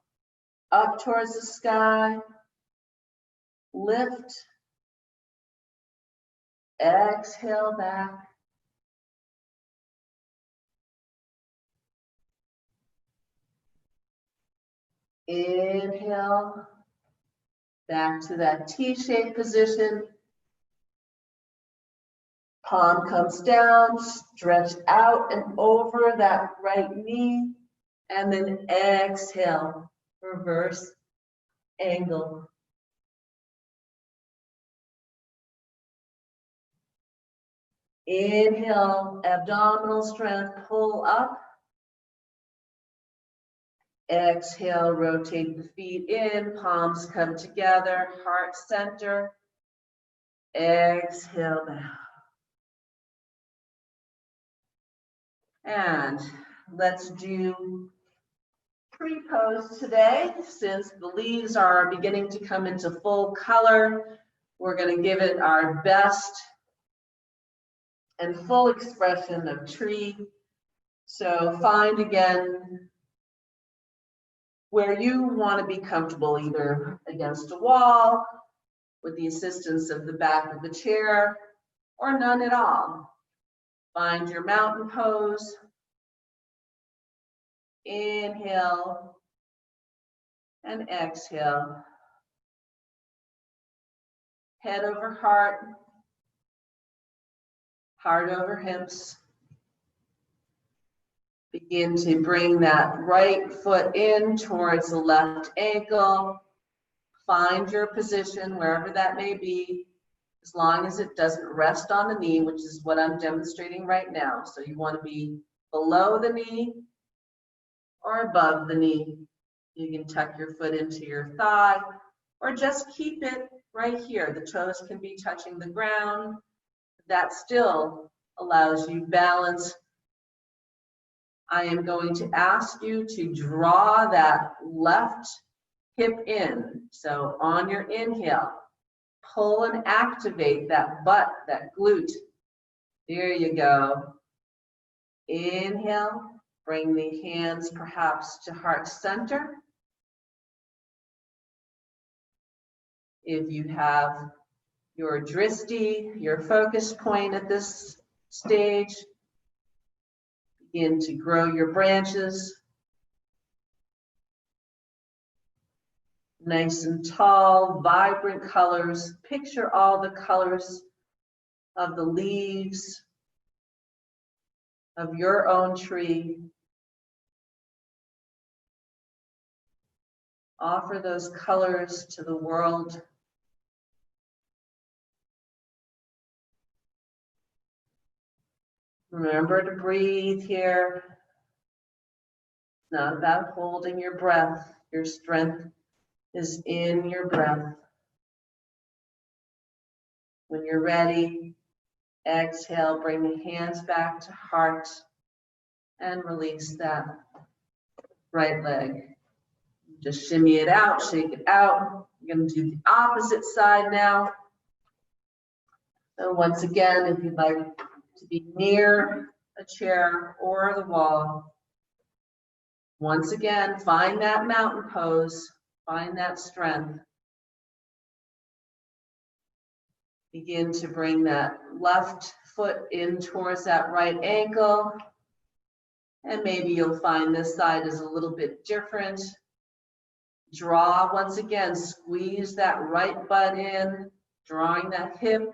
S1: up towards the sky. Lift. Exhale back. Inhale. Back to that T-shaped position. Palm comes down, stretch out and over that right knee, and then exhale, reverse angle. Inhale, abdominal strength, pull up. Exhale, rotate the feet in, palms come together, heart center. Exhale down. And let's do tree pose today. Since the leaves are beginning to come into full color, we're going to give it our best and full expression of tree. So find again where you want to be comfortable, either against a wall, with the assistance of the back of the chair, or none at all. Find your mountain pose. Inhale and exhale. Head over heart, heart over hips. Begin to bring that right foot in towards the left ankle. Find your position wherever that may be, as long as it doesn't rest on the knee, which is what I'm demonstrating right now. So you want to be below the knee or above the knee. You can tuck your foot into your thigh or just keep it right here. The toes can be touching the ground. That still allows you balance. I am going to ask you to draw that left hip in. So on your inhale, pull and activate that butt, that glute. There you go. Inhale, bring the hands perhaps to heart center. If you have your drishti, your focus point at this stage, begin to grow your branches. Nice and tall, vibrant colors. Picture all the colors of the leaves of your own tree. Offer those colors to the world. Remember to breathe here. It's not about holding your breath. Your strength is in your breath. When you're ready, exhale, bring the hands back to heart and release that right leg. Just shimmy it out, shake it out. You're going to do the opposite side now. So once again, if you'd like to be near a chair or the wall, once again, find that mountain pose, find that strength. Begin to bring that left foot in towards that right ankle. And maybe you'll find this side is a little bit different. Draw once again, squeeze that right butt in, drawing that hip.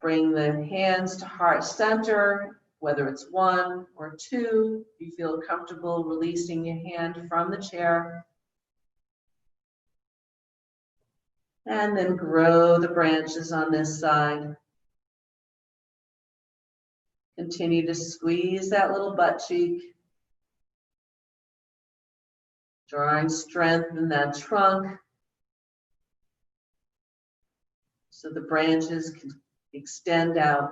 S1: Bring the hands to heart center, whether it's one or two. If you feel comfortable releasing your hand from the chair. And then grow the branches on this side. Continue to squeeze that little butt cheek. Drawing strength in that trunk. So the branches can extend out.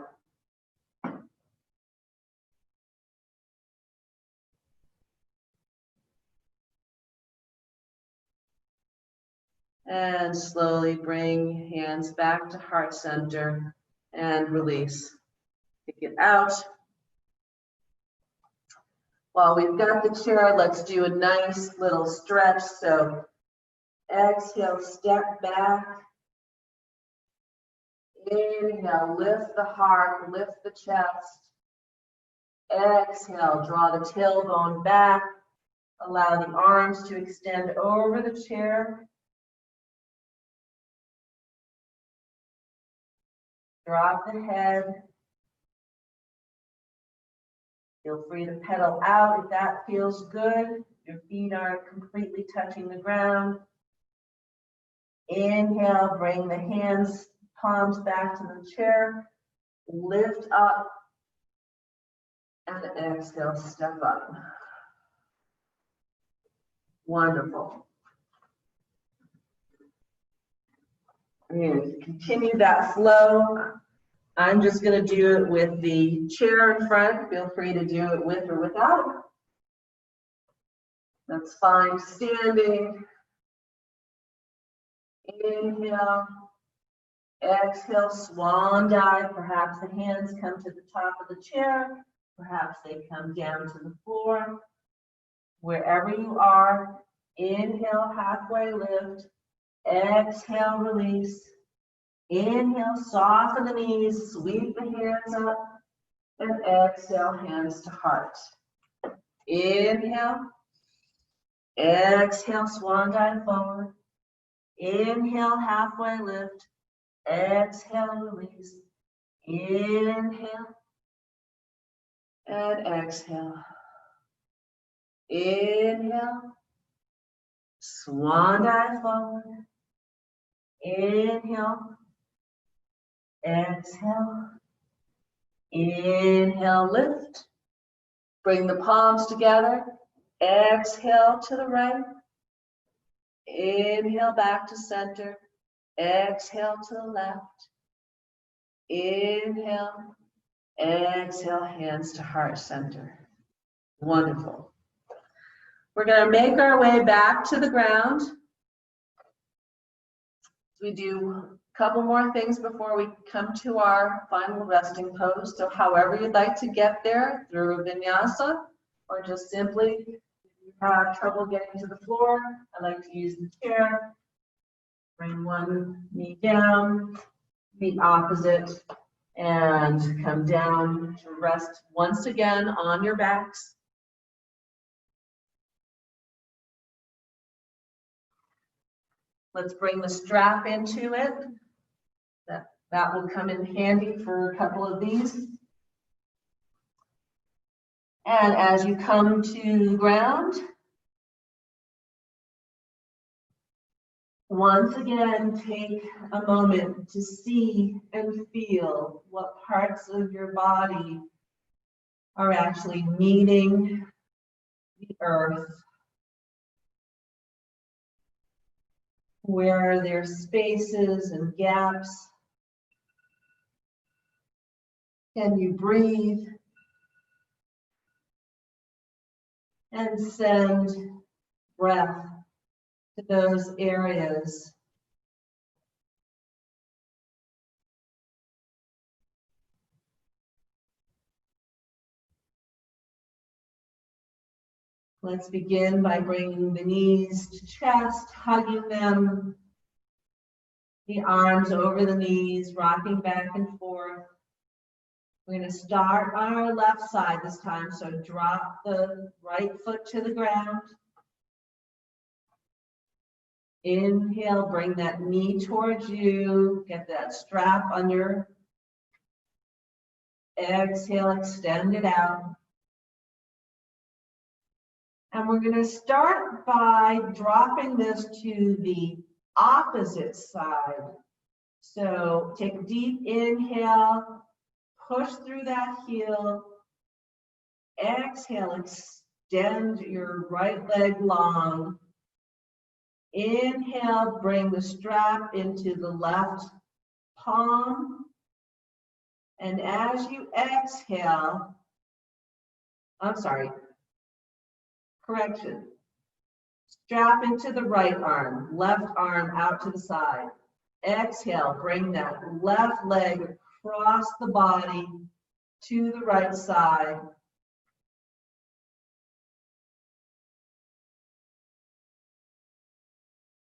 S1: And slowly bring hands back to heart center and release. Kick it out. While we've got the chair, let's do a nice little stretch. So exhale, step back. Inhale, lift the heart, lift the chest. Exhale, draw the tailbone back. Allow the arms to extend over the chair. Drop the head. Feel free to pedal out if that feels good. Your feet aren't completely touching the ground. Inhale, bring the hands, palms back to the chair. Lift up. And exhale, step up. Wonderful. I'm going to continue that flow. I'm just going to do it with the chair in front. Feel free to do it with or without. That's fine. Standing. Inhale. Exhale, swan dive. Perhaps the hands come to the top of the chair. Perhaps they come down to the floor. Wherever you are, inhale, halfway lift. Exhale, release. Inhale, soften the knees, sweep the hands up, and exhale, hands to heart. Inhale, exhale, swan dive forward. Inhale, halfway lift. Exhale, release. Inhale, and exhale. Inhale, swan dive forward. Inhale. Exhale, inhale, lift. Bring the palms together. Exhale to the right. Inhale back to center. Exhale to the left. Inhale, exhale, hands to heart center. Wonderful. We're going to make our way back to the ground. We do Couple more things before we come to our final resting pose. So however you'd like to get there, through vinyasa, or just simply if you have trouble getting to the floor, I like to use the chair. Bring one knee down, feet opposite, and come down to rest once again on your backs. Let's bring the strap into it. That will come in handy for a couple of these. And as you come to the ground, once again, take a moment to see and feel what parts of your body are actually meeting the earth. Where are there spaces and gaps? Can you breathe and send breath to those areas? Let's begin by bringing the knees to chest, hugging them, the arms over the knees, rocking back and forth. We're going to start on our left side this time, so drop the right foot to the ground. Inhale, bring that knee towards you, get that strap under. Exhale, extend it out. And we're going to start by dropping this to the opposite side. So take a deep inhale. Push through that heel. Exhale, extend your right leg long. Inhale, bring the strap into the left palm. And as you exhale, correction. Strap into the right arm, left arm out to the side. Exhale, bring that left leg across the body to the right side.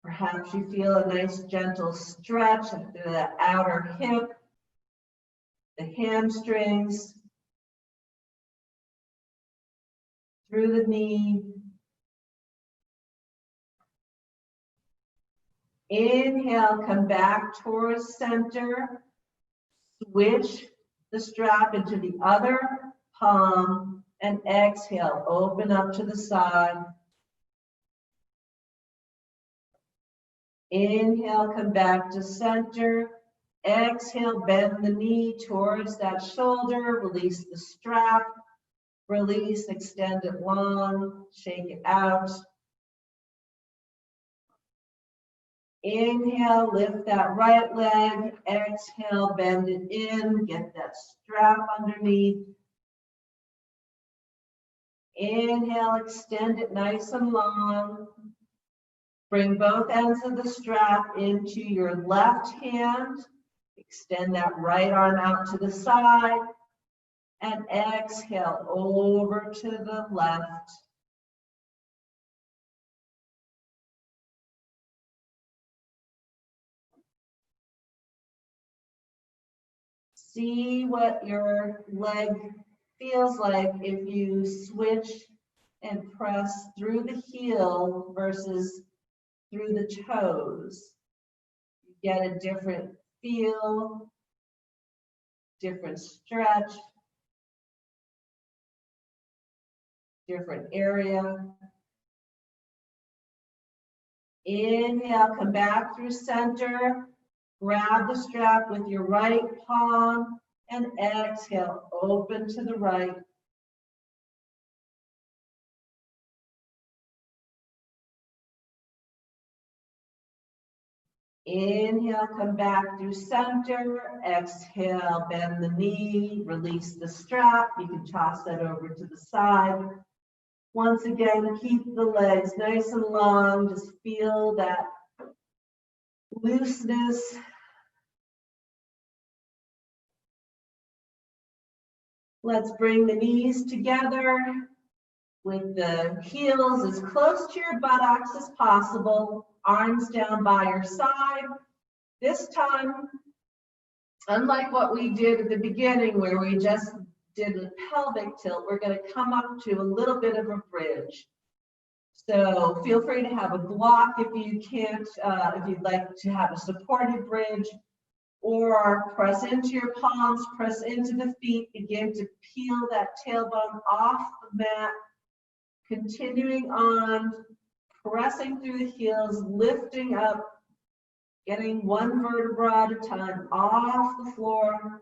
S1: Perhaps you feel a nice gentle stretch through the outer hip, the hamstrings, through the knee. Inhale, come back towards center. Switch the strap into the other palm and exhale, open up to the side. Inhale, come back to center. Exhale, bend the knee towards that shoulder, release the strap, release, extend it long, shake it out. Inhale, lift that right leg. Exhale, bend it in, get that strap underneath. Inhale, extend it nice and long. Bring both ends of the strap into your left hand. Extend that right arm out to the side. And exhale over to the left. See what your leg feels like if you switch and press through the heel versus through the toes. You get a different feel, different stretch, different area. Inhale, come back through center. Grab the strap with your right palm and exhale, open to the right. Inhale, come back through center. Exhale, bend the knee, release the strap. You can toss that over to the side. Once again, keep the legs nice and long. Just feel that looseness
S3: Let's bring the knees together with the heels as close to your buttocks as possible, arms down by your side. This time, unlike what we did at the beginning where we just did a pelvic tilt, we're going to come up to a little bit of a bridge. So feel free to have a block if you can't, if you'd like to have a supported bridge, or press into your palms, press into the feet, begin to peel that tailbone off the mat, continuing on, pressing through the heels, lifting up, getting one vertebra at a time off the floor,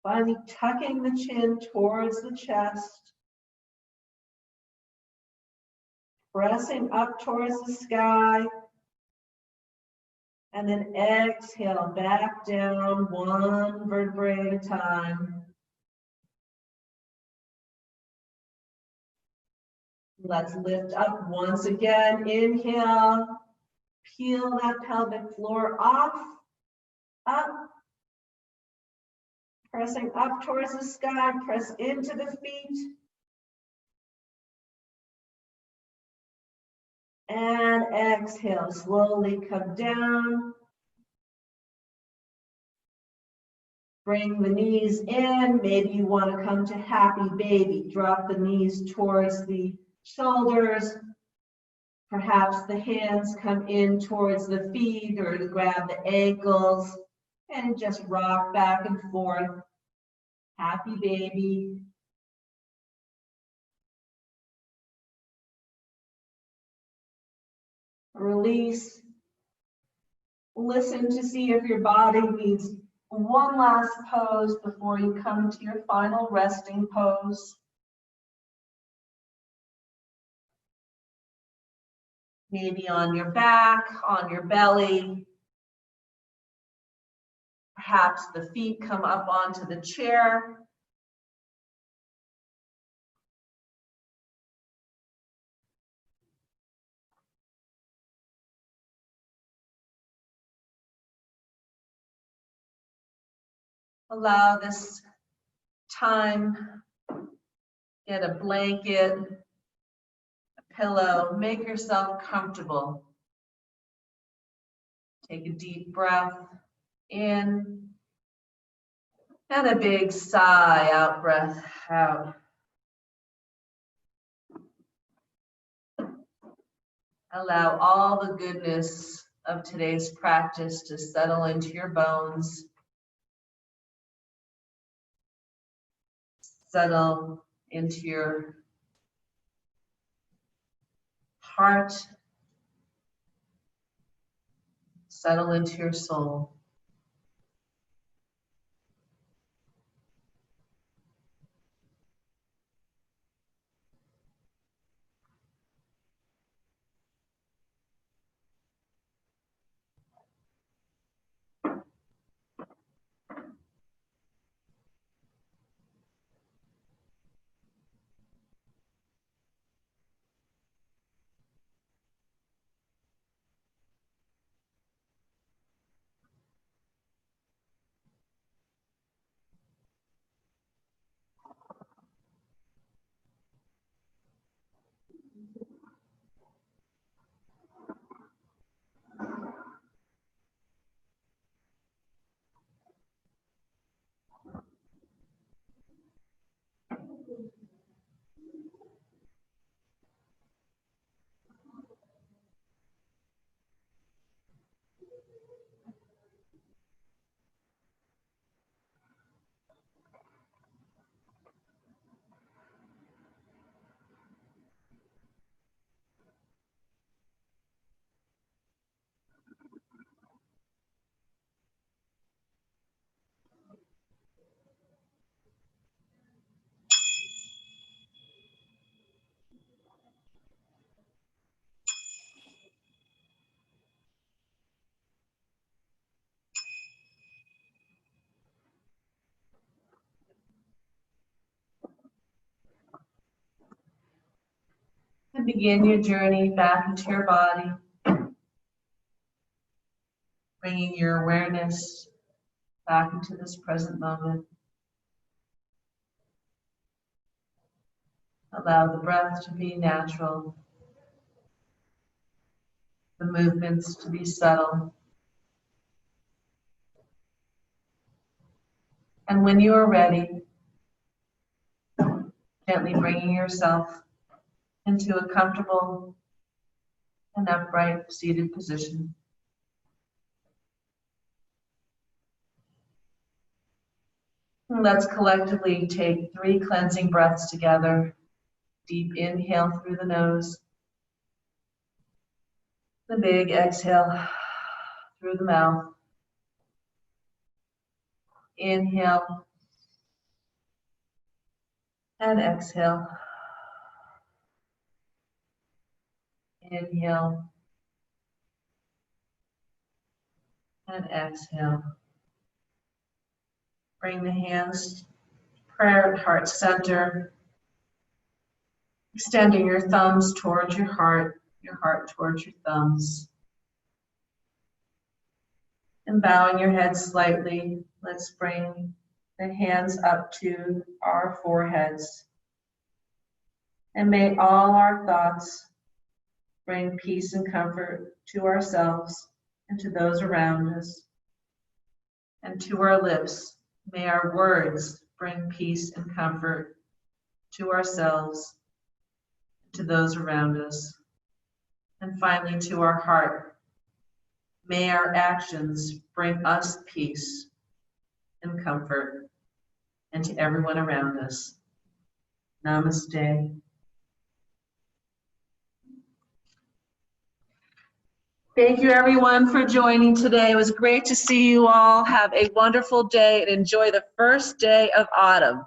S3: finally tucking the chin towards the chest, pressing up towards the sky, and then exhale back down one vertebrae at a time. Let's lift up once again. Inhale, peel that pelvic floor off, up, pressing up towards the sky, press into the feet. And exhale, slowly come down. Bring the knees in. Maybe you want to come to happy baby. Drop the knees towards the shoulders. Perhaps the hands come in towards the feet or to grab the ankles and just rock back and forth. Happy baby. Release. Listen to see if your body needs one last pose before you come to your final resting pose. Maybe on your back, on your belly. Perhaps the feet come up onto the chair. Allow this time, get a blanket, a pillow, make yourself comfortable. Take a deep breath in and a big sigh, out breath out. Allow all the goodness of today's practice to settle into your bones. Settle into your heart. Settle into your soul. And begin your journey back into your body, bringing your awareness back into this present moment.
S1: Allow the breath to be natural, the movements to be subtle. And when you are ready, gently bringing yourself into a comfortable and upright seated position. And let's collectively take 3 cleansing breaths together. Deep inhale through the nose. The big exhale through the mouth. Inhale and exhale. Inhale and exhale. Bring the hands, prayer at heart center. Extending your thumbs towards your heart towards your thumbs. And bowing your head slightly, let's bring the hands up to our foreheads. And may all our thoughts bring peace and comfort to ourselves and to those around us. And to our lips, may our words bring peace and comfort to ourselves, to those around us. And finally, to our heart, may our actions bring us peace and comfort, and to everyone around us. Namaste. Thank you, everyone, for joining today. It was great to see you all. Have a wonderful day and enjoy the first day of autumn.